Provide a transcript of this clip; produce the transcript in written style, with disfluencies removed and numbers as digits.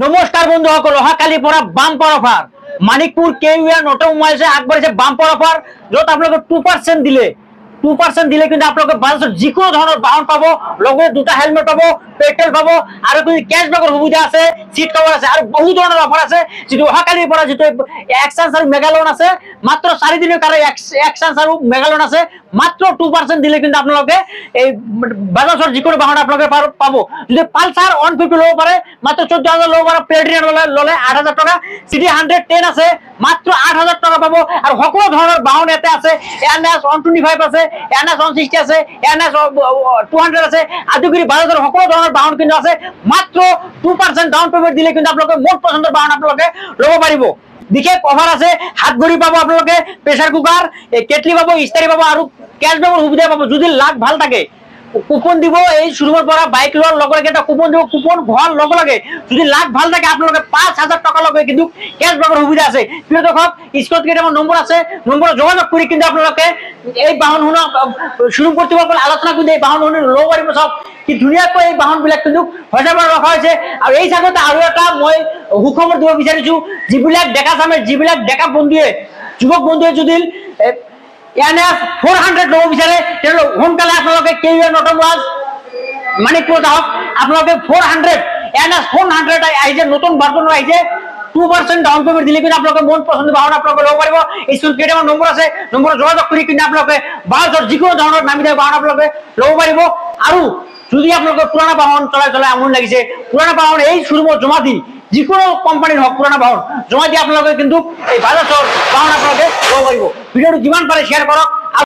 নমস্কার বন্ধুসকল, অহাকালিৰ পৰা বাম্পাৰ অফাৰ মানিকপুৰ কেউয়াৰ অটোমোবাইলছে আগবাঢ়িছে বাম্পাৰ অফাৰ, য'ত আপোনালোকে 2% দিলে 2% দিলে কিন্তু আপোনালোকে বাজাজৰ যিকোনো ধৰণৰ বাহন পাব, লগতে দুটা হেলমেট পাব, পেট্ৰল পাব আৰু কিন্তু কেছবেকৰ সুবিধা আছে, সিট কভাৰ আছে আৰু বহু ধৰণৰ অফাৰ আছে। যিটো অহাকালিৰ পৰা যিটো এক্সচেঞ্জ আৰু মেগালোন আছে, মাত্ৰ 4 দিনৰ কাৰণে এক্সচেঞ্জ আৰু মেগালোন আছে, মাত্ৰ 2% দিলে কিন্তু আপোনালোকে এই বাজাজৰ যিকোনো বাহন আপোনালোকে পাব। যদি পালসাৰ 150 ল'ব পাৰে মাত্ৰ 14,000 ল'ব পাৰে, প্লেটিনাম ল'লে 8,000 টকা, সিটি 110 আছে মাত্ৰ 8,000 টকা পাব। আৰু সকলো ধৰণৰ বাহন ইয়াতে আছে, NS 125 আছে, NS 160 আছে, NS 200 আছে, আদি কৰি বাজাজৰ সকলো ধৰণৰ বাহন কিন্তু আছে। মাত্ৰ 2% ডাউন পেমেন্ট দিলে কিন্তু আপোনালোকে মোৰ পছন্দৰ বাহন আপোনালোকে ল'ব পাৰিব। বিশেষ অফাৰ আছে, হাত ঘড়ী পাব আপোনালোকে, প্ৰেছাৰ কুকাৰ, কেটলি পাব, ইস্তাৰি পাব আৰু কেছবেকৰ সুবিধা পাব। যদি লাখ ভাল থাকে কুপন দিব, এই শ্বৰুমৰ পৰা বাইক লোৱাৰ লগে লগে এটা কুপন দিব, কুপন হোৱাৰ লগে লগে যদি লাখ ভাল থাকে আপোনালোকে 5,000 টকালৈকে কিন্তু কেছবেকৰ সুবিধা আছে। প্ৰিয় দৰ্শক, স্ক্ৰীনত কেইটামান নম্বৰ আছে, নম্বৰত যোগাযোগ কৰি কিন্তু আপোনালোকে এই বাহনসমূহ শ্বৰুম কৰ্তৃপক্ষৰ আলোচনা কৰি এই বাহনসমূহ ল'ব পাৰিব। চাওক কি ধুনীয়াকৈ এই বাহনবিলাক কিন্তু সজাই ৰখা হৈছে। আৰু এই চাগতে আৰু এটা মই সুখবৰ দিব বিচাৰিছো, যিবিলাক ডেকা চামে, যিবিলাক ডেকা বন্ধুৱে, যুৱক বন্ধুৱে যদি NS 400 ল'ব বিচাৰে তেতিয়াহ'লে সোনকালে আপোনালোকে কেউয়াৰ অটোমোবাইলছ মানিকপুৰ যাওক। আপোনালোকে 400 NS 400 আহিছে, নতুন ভাৰ্জন আহিছে। 2% ডাউন পেমেন্ট দিলে কিন্তু আপোনালোকে মন পছন্দৰ বাহন আপোনালোকে ল'ব পাৰিব। স্ক্ৰীনত কেইটামান নম্বৰ আছে, নম্বৰত যোগাযোগ কৰি কিন্তু আপোনালোকে বাজাজৰ যিকোনো ধৰণৰ নামি দামী বাহন আপোনালোকে ল'ব পাৰিব। আৰু যদি আপোনালোকে পুৰণা বাহন চলাই আমনি লাগিছে, পুৰণা বাহন এই শ্বৰুমত জমা দি, যিকোনো কোম্পানীৰ হওক পুৰণা বাহন জমা দি আপোনালোকে কিন্তু এই বাজাজৰ বাহন আপোনালোকে ল'ব পাৰিব। ভিডিঅ'টো যিমান পাৰে শ্বেয়াৰ কৰক।